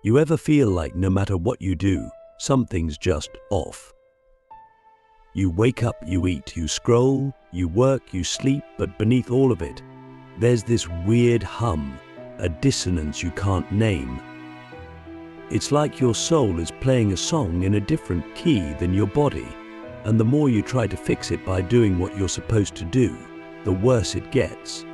You ever feel like no matter what you do, something's just off? You wake up, you eat, you scroll, you work, you sleep, but beneath all of it, there's this weird hum, a dissonance you can't name. It's like your soul is playing a song in a different key than your body, and the more you try to fix it by doing what you're supposed to do, the worse it gets.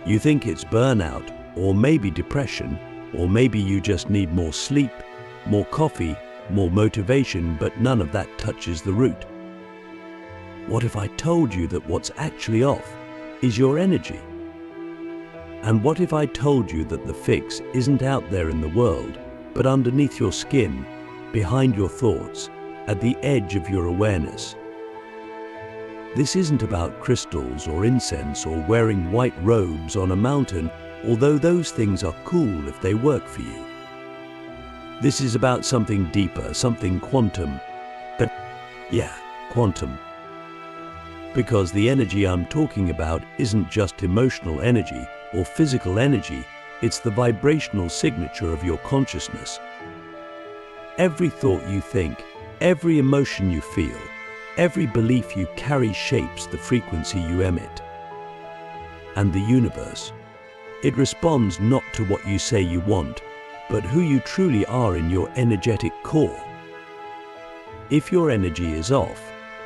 You think it's burnout, or maybe depression, or maybe you just need more sleep, more coffee, more motivation, but none of that touches the root. What if I told you that what's actually off is your energy? And what if I told you that the fix isn't out there in the world, but underneath your skin, behind your thoughts, at the edge of your awareness? This isn't about crystals or incense or wearing white robes on a mountain, although those things are cool if they work for you. This is about something deeper, something quantum. But yeah, quantum. Because the energy I'm talking about isn't just emotional energy or physical energy, it's the vibrational signature of your consciousness. Every thought you think, every emotion you feel, every belief you carry shapes the frequency you emit. And the universe, it responds not to what you say you want, but who you truly are in your energetic core. If your energy is off,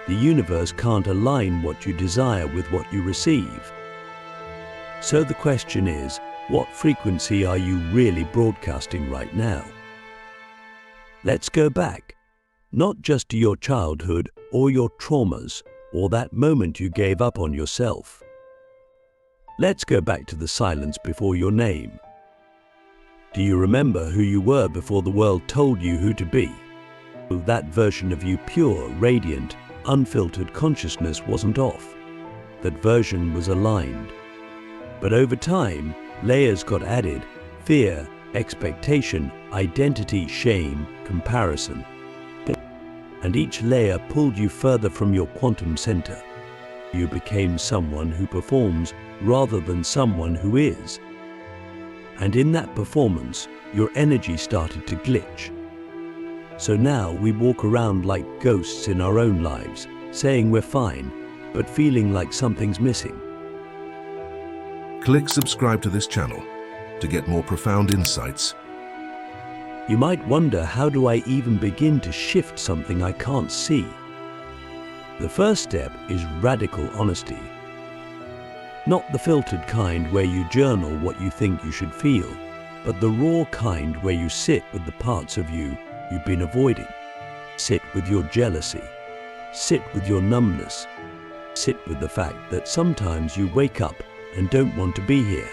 the universe can't align what you desire with what you receive. So the question is, what frequency are you really broadcasting right now? Let's go back, not just to your childhood or your traumas or that moment you gave up on yourself. Let's go back to the silence before your name. Do you remember who you were before the world told you who to be? That version of you, pure, radiant, unfiltered consciousness, wasn't off. That version was aligned. But over time, layers got added: fear, expectation, identity, shame, comparison. And each layer pulled you further from your quantum center. You became someone who performs rather than someone who is. And in that performance, your energy started to glitch. So now we walk around like ghosts in our own lives, saying we're fine, but feeling like something's missing. Click subscribe to this channel to get more profound insights. You might wonder, how do I even begin to shift something I can't see? The first step is radical honesty. Not the filtered kind where you journal what you think you should feel, but the raw kind where you sit with the parts of you you've been avoiding. Sit with your jealousy. Sit with your numbness. Sit with the fact that sometimes you wake up and don't want to be here.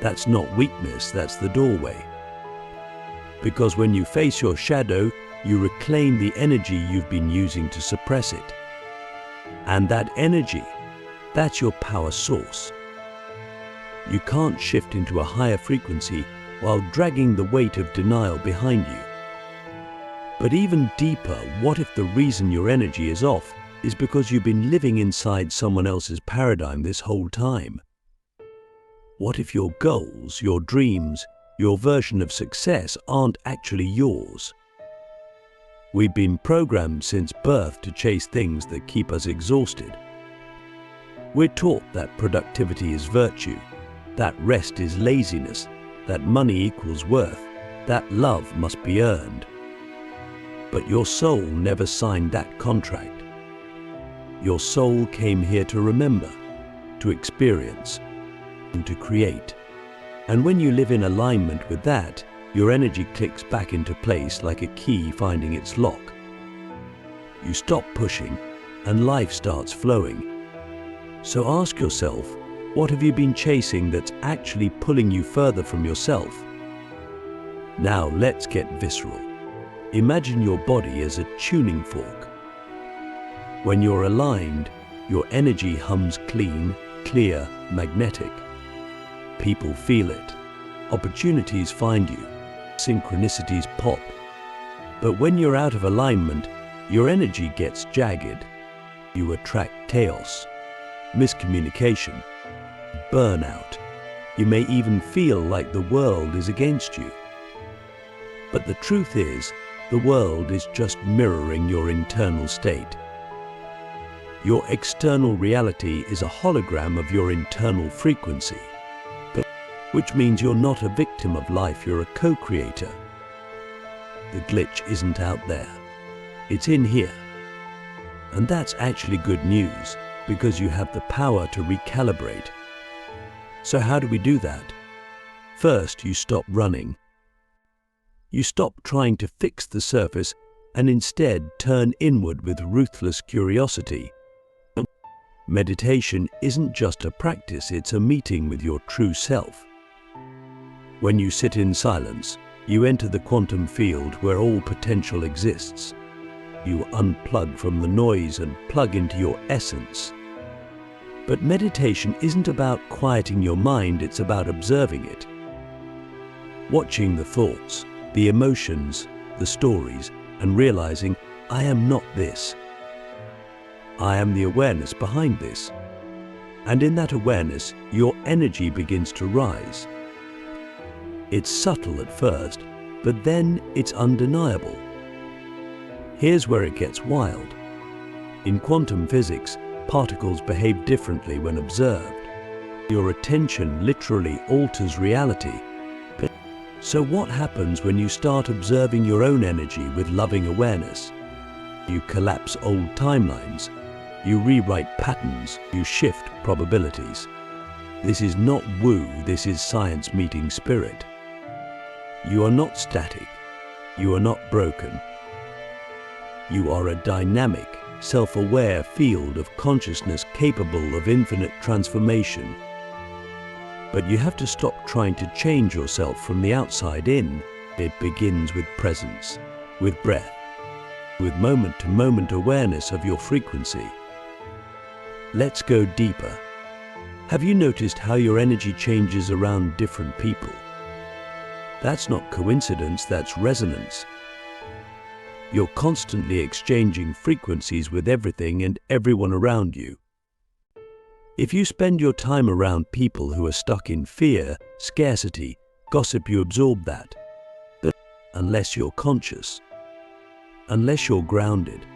That's not weakness, that's the doorway. Because when you face your shadow, you reclaim the energy you've been using to suppress it. And that energy, that's your power source. You can't shift into a higher frequency while dragging the weight of denial behind you. But even deeper, what if the reason your energy is off is because you've been living inside someone else's paradigm this whole time? What if your goals, your dreams, your version of success aren't actually yours? We've been programmed since birth to chase things that keep us exhausted. We're taught that productivity is virtue, that rest is laziness, that money equals worth, that love must be earned. But your soul never signed that contract. Your soul came here to remember, to experience, and to create. And when you live in alignment with that, your energy clicks back into place like a key finding its lock. You stop pushing, and life starts flowing. So ask yourself, what have you been chasing that's actually pulling you further from yourself? Now let's get visceral. Imagine your body as a tuning fork. When you're aligned, your energy hums clean, clear, magnetic. People feel it. Opportunities find you. Synchronicities pop. But when you're out of alignment, your energy gets jagged. You attract chaos, miscommunication, burnout, You may even feel like the world is against you. But the truth is, the world is just mirroring your internal state. Your external reality is a hologram of your internal frequency, which means you're not a victim of life, you're a co-creator. The glitch isn't out there, it's in here. And that's actually good news, because you have the power to recalibrate. So how do we do that? First, you stop running. You stop trying to fix the surface and instead turn inward with ruthless curiosity. Meditation isn't just a practice, it's a meeting with your true self. When you sit in silence, you enter the quantum field where all potential exists. You unplug from the noise and plug into your essence. But meditation isn't about quieting your mind, it's about observing it. Watching the thoughts, the emotions, the stories, and realizing, I am not this. I am the awareness behind this. And in that awareness, your energy begins to rise. It's subtle at first, but then it's undeniable. Here's where it gets wild. In quantum physics, particles behave differently when observed. Your attention literally alters reality. So what happens when you start observing your own energy with loving awareness? You collapse old timelines. You rewrite patterns. You shift probabilities. This is not woo, this is science meeting spirit. You are not static. You are not broken. You are a dynamic, self-aware field of consciousness capable of infinite transformation. But you have to stop trying to change yourself from the outside in. It begins with presence, with breath, with moment-to-moment awareness of your frequency. Let's go deeper. Have you noticed how your energy changes around different people? That's not coincidence, that's resonance. You're constantly exchanging frequencies with everything and everyone around you. If you spend your time around people who are stuck in fear, scarcity, gossip, you absorb that. But unless you're conscious, unless you're grounded.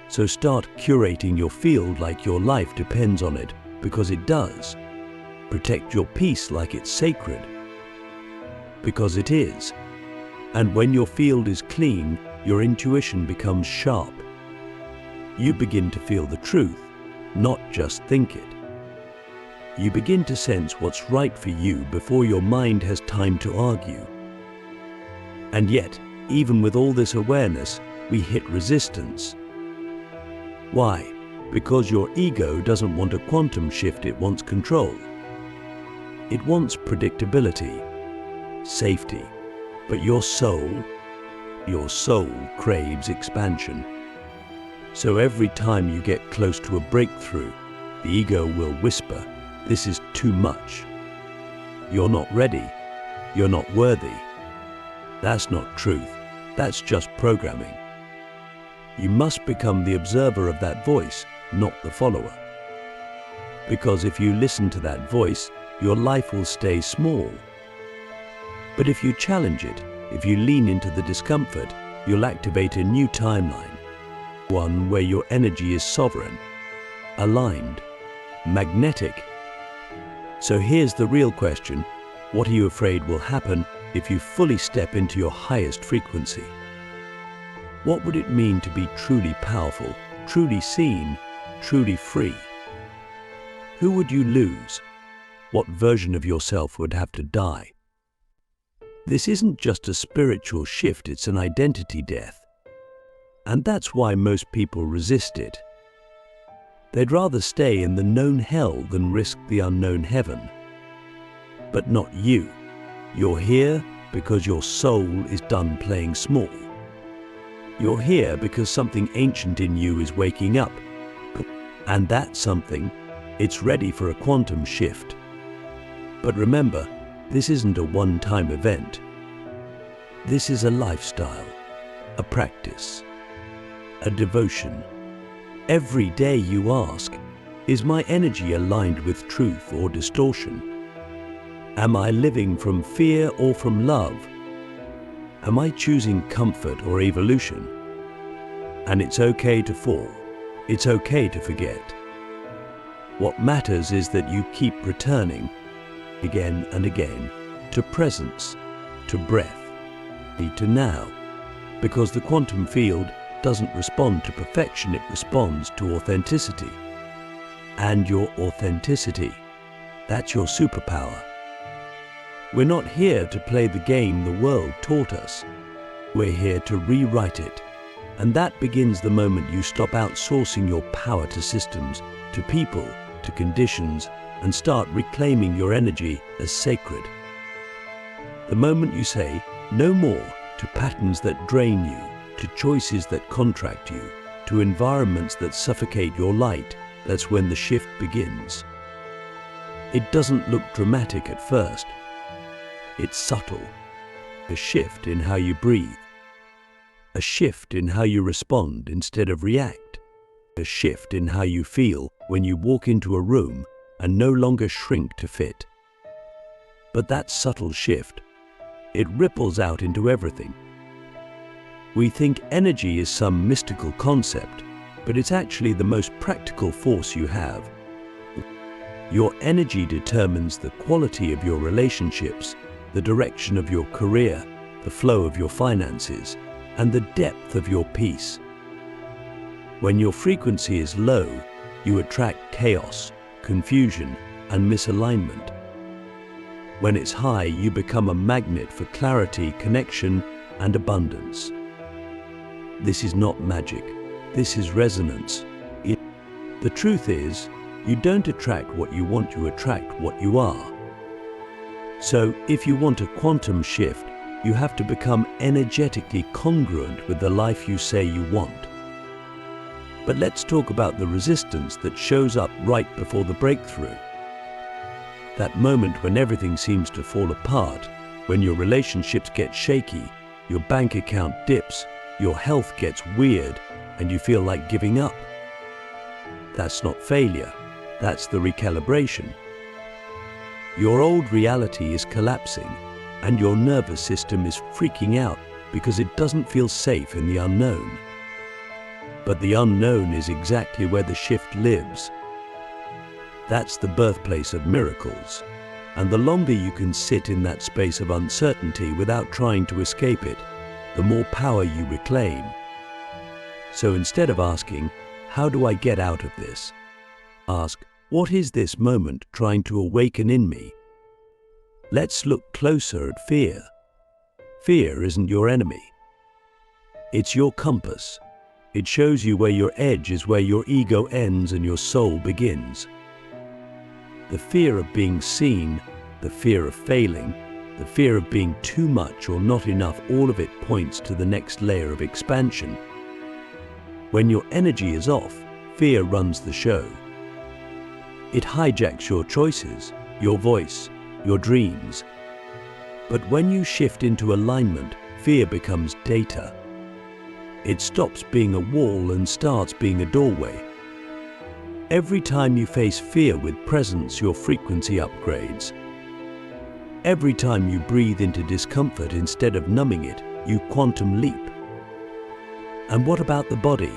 So start curating your field like your life depends on it, because it does. Protect your peace like it's sacred, because it is. And when your field is clean, your intuition becomes sharp. You begin to feel the truth, not just think it. You begin to sense what's right for you before your mind has time to argue. And yet, even with all this awareness, we hit resistance. Why? Because your ego doesn't want a quantum shift, it wants control. It wants predictability, safety. But your soul craves expansion. So every time you get close to a breakthrough, the ego will whisper, this is too much. You're not ready. You're not worthy. That's not truth. That's just programming. You must become the observer of that voice, not the follower. Because if you listen to that voice, your life will stay small. But if you challenge it, if you lean into the discomfort, you'll activate a new timeline. One where your energy is sovereign, aligned, magnetic. So here's the real question. What are you afraid will happen if you fully step into your highest frequency? What would it mean to be truly powerful, truly seen, truly free? Who would you lose? What version of yourself would have to die? This isn't just a spiritual shift, it's an identity death. And that's why most people resist it. They'd rather stay in the known hell than risk the unknown heaven. But not you. You're here because your soul is done playing small. You're here because something ancient in you is waking up. And that something, it's ready for a quantum shift. But remember, this isn't a one-time event. This is a lifestyle, a practice, a devotion. Every day you ask, is my energy aligned with truth or distortion? Am I living from fear or from love? Am I choosing comfort or evolution? And it's okay to fall. It's okay to forget. What matters is that you keep returning again and again to presence, to breath, to now. Because the quantum field doesn't respond to perfection, it responds to authenticity. And your authenticity, that's your superpower. We're not here to play the game the world taught us. We're here to rewrite it. And that begins the moment you stop outsourcing your power to systems, to people, to conditions, and start reclaiming your energy as sacred. The moment you say no more to patterns that drain you, to choices that contract you, to environments that suffocate your light, that's when the shift begins. It doesn't look dramatic at first. It's subtle. A shift in how you breathe. A shift in how you respond instead of react. A shift in how you feel when you walk into a room and no longer shrink to fit. But that subtle shift, it ripples out into everything. We think energy is some mystical concept, but it's actually the most practical force you have. Your energy determines the quality of your relationships, the direction of your career, the flow of your finances, and the depth of your peace. When your frequency is low, you attract chaos, confusion, and misalignment. When it's high, you become a magnet for clarity, connection, and abundance. This is not magic. This is resonance. The truth is, you don't attract what you want, you attract what you are. So, if you want a quantum shift, you have to become energetically congruent with the life you say you want. But let's talk about the resistance that shows up right before the breakthrough. That moment when everything seems to fall apart, when your relationships get shaky, your bank account dips, your health gets weird, and you feel like giving up. That's not failure, that's the recalibration. Your old reality is collapsing, and your nervous system is freaking out because it doesn't feel safe in the unknown. But the unknown is exactly where the shift lives. That's the birthplace of miracles. And the longer you can sit in that space of uncertainty without trying to escape it, the more power you reclaim. So instead of asking, how do I get out of this? Ask, what is this moment trying to awaken in me? Let's look closer at fear. Fear isn't your enemy. It's your compass. It shows you where your edge is, where your ego ends and your soul begins. The fear of being seen, the fear of failing, the fear of being too much or not enough, all of it points to the next layer of expansion. When your energy is off, fear runs the show. It hijacks your choices, your voice, your dreams. But when you shift into alignment, fear becomes data. It stops being a wall and starts being a doorway. Every time you face fear with presence, your frequency upgrades. Every time you breathe into discomfort instead of numbing it, you quantum leap. And what about the body?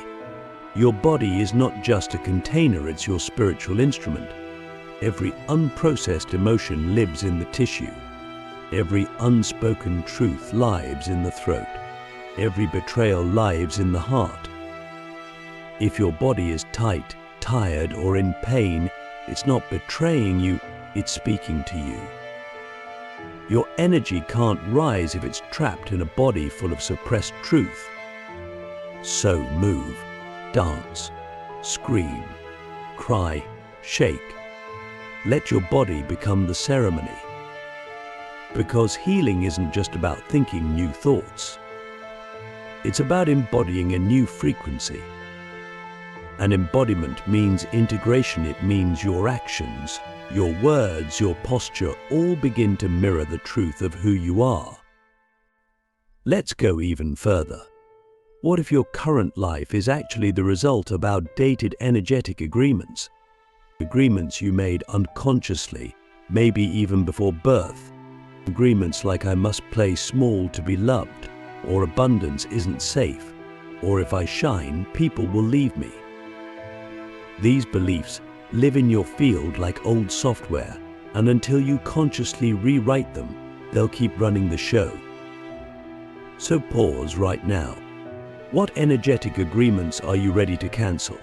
Your body is not just a container, it's your spiritual instrument. Every unprocessed emotion lives in the tissue. Every unspoken truth lives in the throat. Every betrayal lives in the heart. If your body is tight, tired, or in pain, it's not betraying you, it's speaking to you. Your energy can't rise if it's trapped in a body full of suppressed truth. So move, dance, scream, cry, shake. Let your body become the ceremony. Because healing isn't just about thinking new thoughts. It's about embodying a new frequency. And embodiment means integration. It means your actions, your words, your posture all begin to mirror the truth of who you are. Let's go even further. What if your current life is actually the result of outdated energetic agreements? Agreements you made unconsciously, maybe even before birth. Agreements like I must play small to be loved, or abundance isn't safe, or if I shine, people will leave me. These beliefs live in your field like old software, and until you consciously rewrite them, they'll keep running the show. So pause right now. What energetic agreements are you ready to cancel?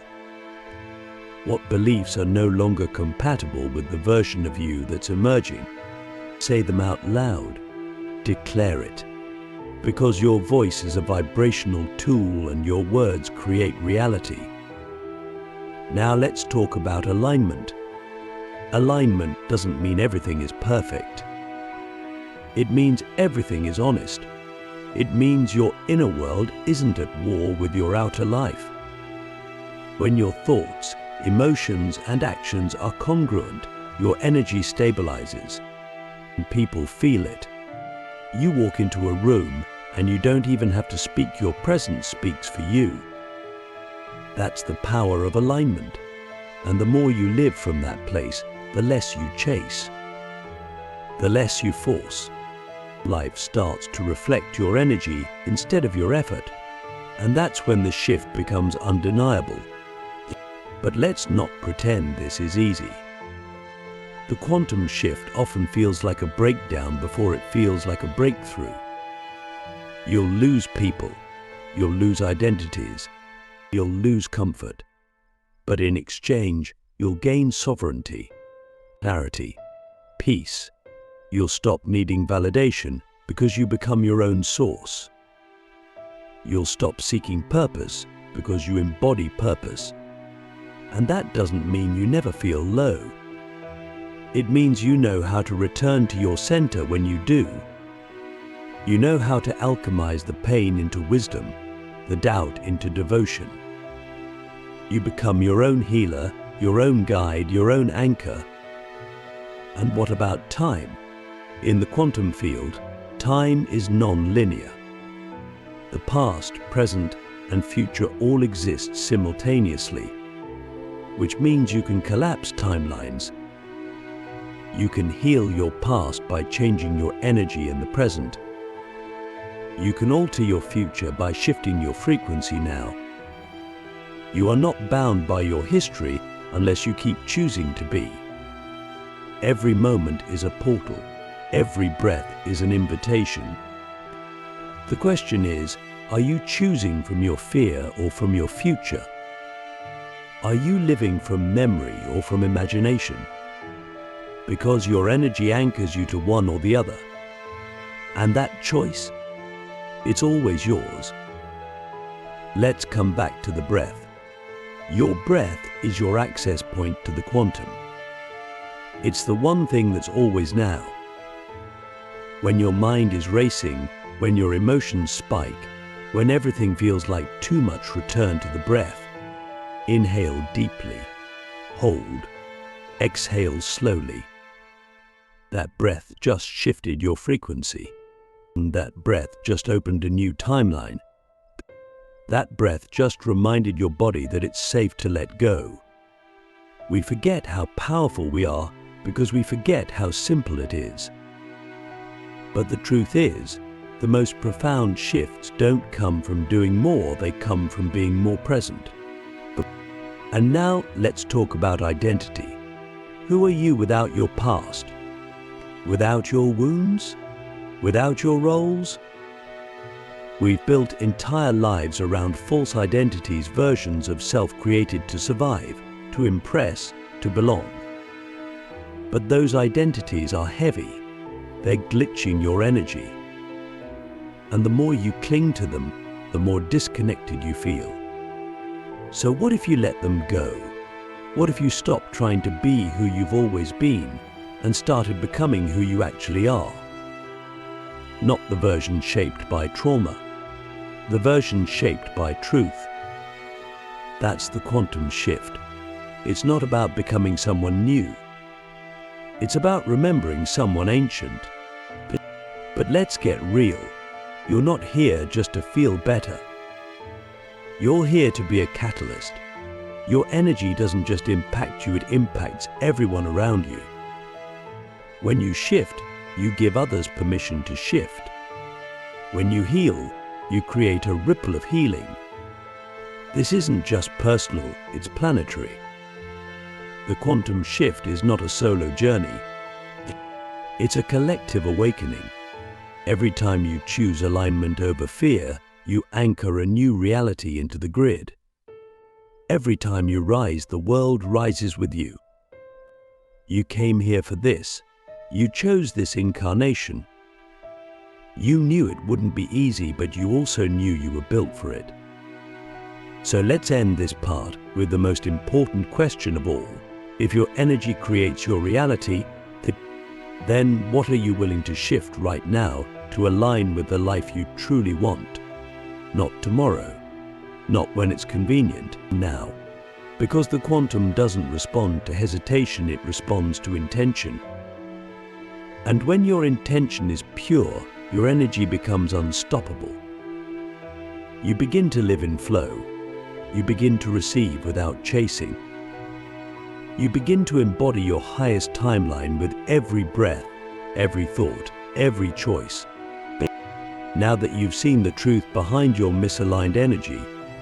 What beliefs are no longer compatible with the version of you that's emerging? Say them out loud. Declare it. Because your voice is a vibrational tool and your words create reality. Now let's talk about alignment. Alignment doesn't mean everything is perfect. It means everything is honest. It means your inner world isn't at war with your outer life. When your thoughts, emotions, and actions are congruent, your energy stabilizes, and people feel it. You walk into a room, and you don't even have to speak, your presence speaks for you. That's the power of alignment. And the more you live from that place, the less you chase, the less you force. Life starts to reflect your energy instead of your effort, and that's when the shift becomes undeniable. But let's not pretend this is easy. The quantum shift often feels like a breakdown before it feels like a breakthrough. You'll lose people, you'll lose identities, you'll lose comfort. But in exchange, you'll gain sovereignty, clarity, peace. You'll stop needing validation because you become your own source. You'll stop seeking purpose because you embody purpose. And that doesn't mean you never feel low. It means you know how to return to your center when you do. You know how to alchemize the pain into wisdom, the doubt into devotion. You become your own healer, your own guide, your own anchor. And what about time? In the quantum field, time is non-linear. The past, present, and future all exist simultaneously, which means you can collapse timelines. You can heal your past by changing your energy in the present. You can alter your future by shifting your frequency now. You are not bound by your history unless you keep choosing to be. Every moment is a portal. Every breath is an invitation. The question is, are you choosing from your fear or from your future? Are you living from memory or from imagination? Because your energy anchors you to one or the other. And that choice, it's always yours. Let's come back to the breath. Your breath is your access point to the quantum. It's the one thing that's always now. When your mind is racing, when your emotions spike, when everything feels like too much, return to the breath. Inhale deeply, hold, exhale slowly. That breath just shifted your frequency. And that breath just opened a new timeline. That breath just reminded your body that it's safe to let go. We forget how powerful we are because we forget how simple it is. But the truth is, the most profound shifts don't come from doing more, they come from being more present. And now let's talk about identity. Who are you without your past? Without your wounds? Without your roles? We've built entire lives around false identities, versions of self created to survive, to impress, to belong. But those identities are heavy. They're glitching your energy. And the more you cling to them, the more disconnected you feel. So what if you let them go? What if you stopped trying to be who you've always been and started becoming who you actually are? Not the version shaped by trauma, the version shaped by truth. That's the quantum shift. It's not about becoming someone new. It's about remembering someone ancient. But let's get real. You're not here just to feel better. You're here to be a catalyst. Your energy doesn't just impact you, it impacts everyone around you. When you shift, you give others permission to shift. When you heal, you create a ripple of healing. This isn't just personal, it's planetary. The quantum shift is not a solo journey. It's a collective awakening. Every time you choose alignment over fear, you anchor a new reality into the grid. Every time you rise, the world rises with you. You came here for this. You chose this incarnation. You knew it wouldn't be easy, but you also knew you were built for it. So let's end this part with the most important question of all. If your energy creates your reality, then what are you willing to shift right now to align with the life you truly want? Not tomorrow, not when it's convenient, now. Because the quantum doesn't respond to hesitation, it responds to intention. And when your intention is pure, your energy becomes unstoppable. You begin to live in flow. You begin to receive without chasing. You begin to embody your highest timeline with every breath, every thought, every choice. Now that you've seen the truth behind your misaligned energy,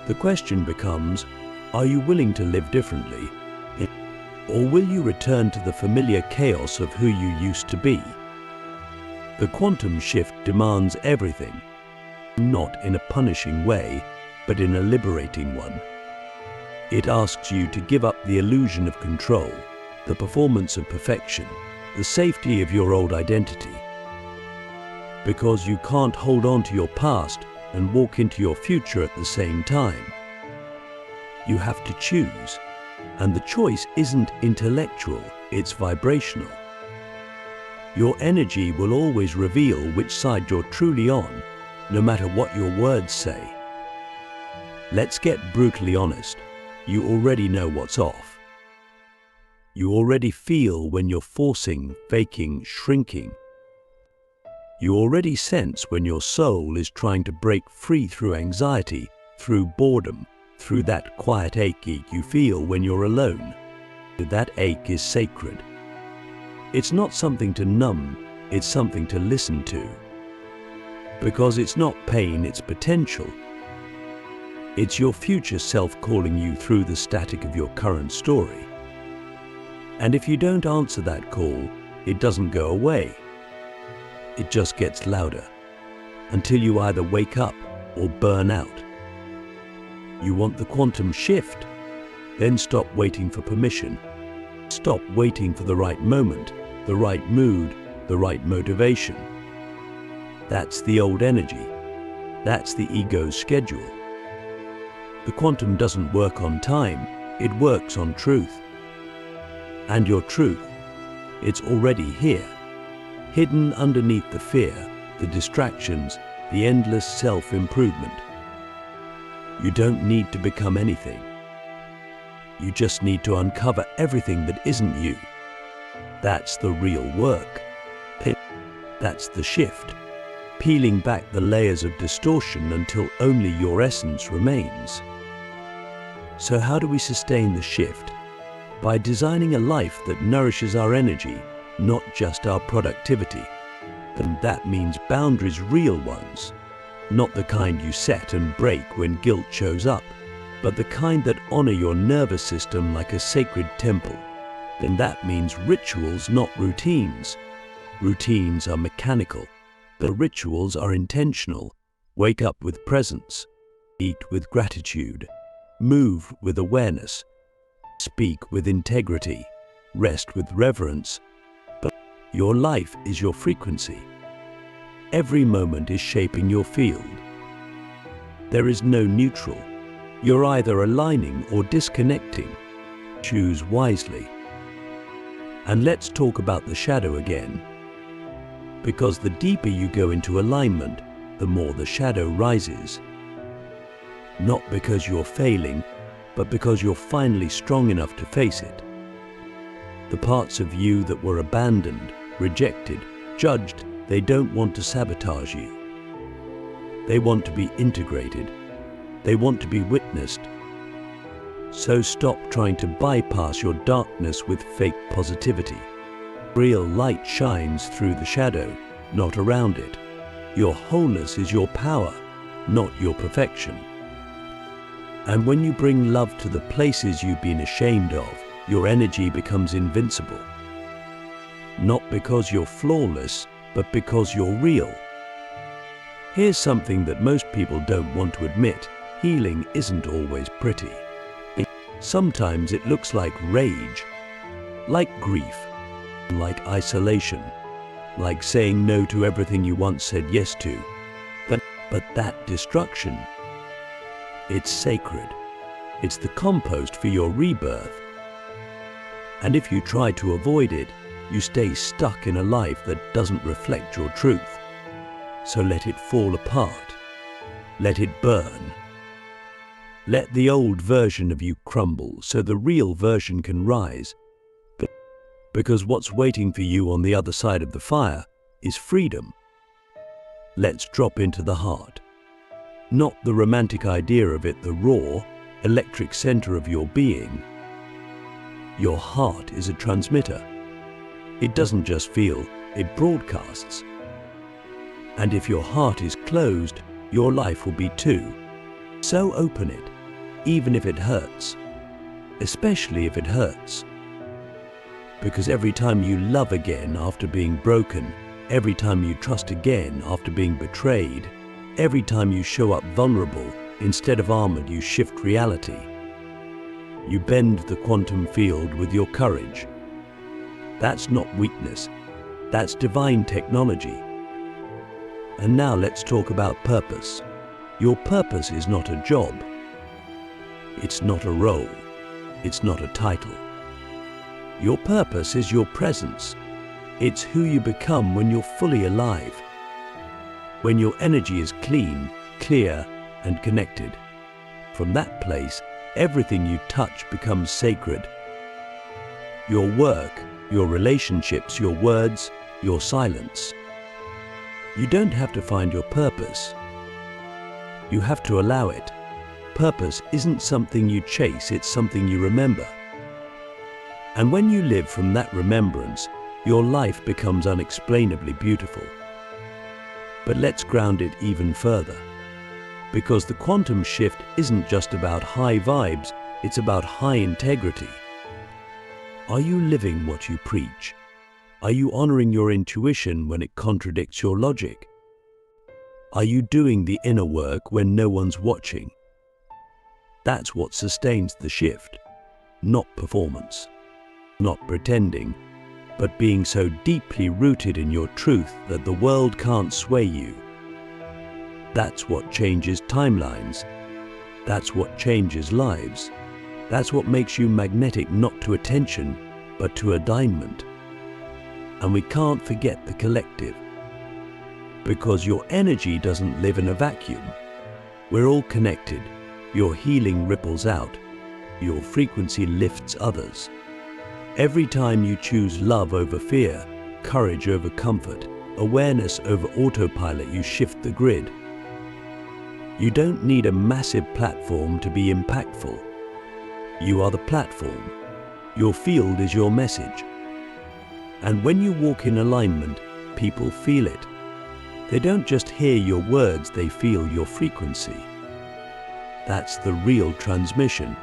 the question becomes, are you willing to live differently? Or will you return to the familiar chaos of who you used to be? The quantum shift demands everything, not in a punishing way, but in a liberating one. It asks you to give up the illusion of control, the performance of perfection, the safety of your old identity. Because you can't hold on to your past and walk into your future at the same time. You have to choose, and the choice isn't intellectual, it's vibrational. Your energy will always reveal which side you're truly on, no matter what your words say. Let's get brutally honest. You already know what's off. You already feel when you're forcing, faking, shrinking. You already sense when your soul is trying to break free through anxiety, through boredom, through that quiet ache you feel when you're alone. That ache is sacred. It's not something to numb, it's something to listen to. Because it's not pain, it's potential. It's your future self calling you through the static of your current story. And if you don't answer that call, it doesn't go away. It just gets louder, until you either wake up or burn out. You want the quantum shift? Then stop waiting for permission. Stop waiting for the right moment, the right mood, the right motivation. That's the old energy. That's the ego's schedule. The quantum doesn't work on time, it works on truth. And your truth, it's already here, hidden underneath the fear, the distractions, the endless self-improvement. You don't need to become anything. You just need to uncover everything that isn't you. That's the real work. That's the shift. Peeling back the layers of distortion until only your essence remains. So how do we sustain the shift? By designing a life that nourishes our energy, not just our productivity. And that means boundaries, real ones. Not the kind you set and break when guilt shows up, but the kind that honor your nervous system like a sacred temple. Then that means rituals, not routines. Routines are mechanical. The rituals are intentional. Wake up with presence. Eat with gratitude. Move with awareness. Speak with integrity. Rest with reverence. But your life is your frequency. Every moment is shaping your field. There is no neutral. You're either aligning or disconnecting. Choose wisely. And let's talk about the shadow again. Because the deeper you go into alignment, the more the shadow rises. Not because you're failing, but because you're finally strong enough to face it. The parts of you that were abandoned, rejected, judged, they don't want to sabotage you. They want to be integrated. They want to be witnessed. So stop trying to bypass your darkness with fake positivity. Real light shines through the shadow, not around it. Your wholeness is your power, not your perfection. And when you bring love to the places you've been ashamed of, your energy becomes invincible. Not because you're flawless, but because you're real. Here's something that most people don't want to admit. Healing isn't always pretty. Sometimes it looks like rage, like grief, like isolation, like saying no to everything you once said yes to. But that destruction, it's sacred. It's the compost for your rebirth. And if you try to avoid it, you stay stuck in a life that doesn't reflect your truth. So let it fall apart. Let it burn. Let the old version of you crumble so the real version can rise. Because what's waiting for you on the other side of the fire is freedom. Let's drop into the heart. Not the romantic idea of it, the raw, electric center of your being. Your heart is a transmitter. It doesn't just feel, it broadcasts. And if your heart is closed, your life will be too. So open it, even if it hurts. Especially if it hurts. Because every time you love again after being broken, every time you trust again after being betrayed, every time you show up vulnerable, instead of armored, you shift reality. You bend the quantum field with your courage. That's not weakness, that's divine technology. And now let's talk about purpose. Your purpose is not a job. It's not a role. It's not a title. Your purpose is your presence. It's who you become when you're fully alive. When your energy is clean, clear, and connected. From that place, everything you touch becomes sacred. Your work, your relationships, your words, your silence. You don't have to find your purpose. You have to allow it. Purpose isn't something you chase, it's something you remember. And when you live from that remembrance, your life becomes unexplainably beautiful. But let's ground it even further. Because the quantum shift isn't just about high vibes, it's about high integrity. Are you living what you preach? Are you honoring your intuition when it contradicts your logic? Are you doing the inner work when no one's watching? That's what sustains the shift, not performance, not pretending, but being so deeply rooted in your truth that the world can't sway you. That's what changes timelines. That's what changes lives. That's what makes you magnetic not to attention, but to alignment. And we can't forget the collective. Because your energy doesn't live in a vacuum. We're all connected. Your healing ripples out. Your frequency lifts others. Every time you choose love over fear, courage over comfort, awareness over autopilot, you shift the grid. You don't need a massive platform to be impactful. You are the platform. Your field is your message. And when you walk in alignment, people feel it. They don't just hear your words, they feel your frequency. That's the real transmission.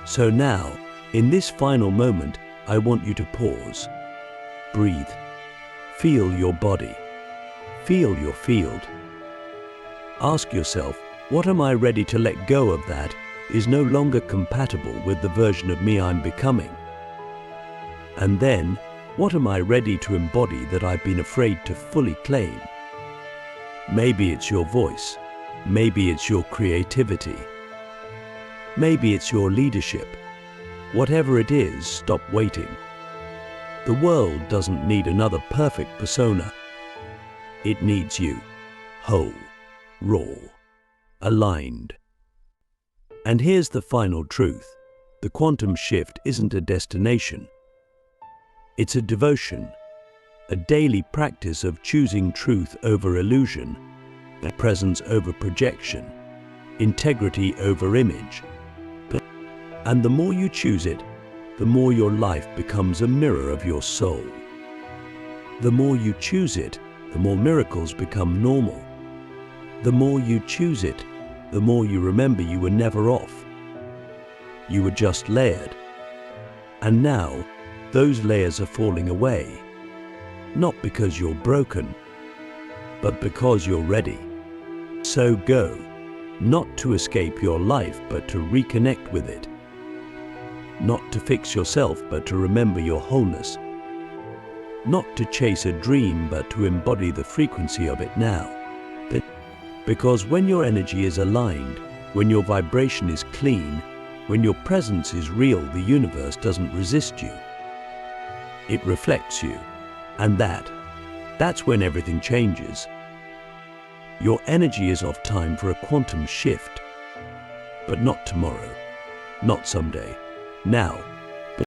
So now, in this final moment, I want you to pause. Breathe. Feel your body. Feel your field. Ask yourself, what am I ready to let go of that is no longer compatible with the version of me I'm becoming? And then, what am I ready to embody that I've been afraid to fully claim? Maybe it's your voice. Maybe it's your creativity. Maybe it's your leadership. Whatever it is, stop waiting. The world doesn't need another perfect persona. It needs you, whole, raw, aligned. And here's the final truth. The quantum shift isn't a destination. It's a devotion, a daily practice of choosing truth over illusion, presence over projection, integrity over image. And the more you choose it, the more your life becomes a mirror of your soul. The more you choose it, the more miracles become normal. The more you choose it, the more you remember you were never off. You were just layered. And now, those layers are falling away. Not because you're broken, but because you're ready. So go, not to escape your life, but to reconnect with it. Not to fix yourself, but to remember your wholeness. Not to chase a dream, but to embody the frequency of it now. Because when your energy is aligned, when your vibration is clean, when your presence is real, the universe doesn't resist you. It reflects you. And that's when everything changes. Your energy is off time for a quantum shift. But not tomorrow. Not someday. Now.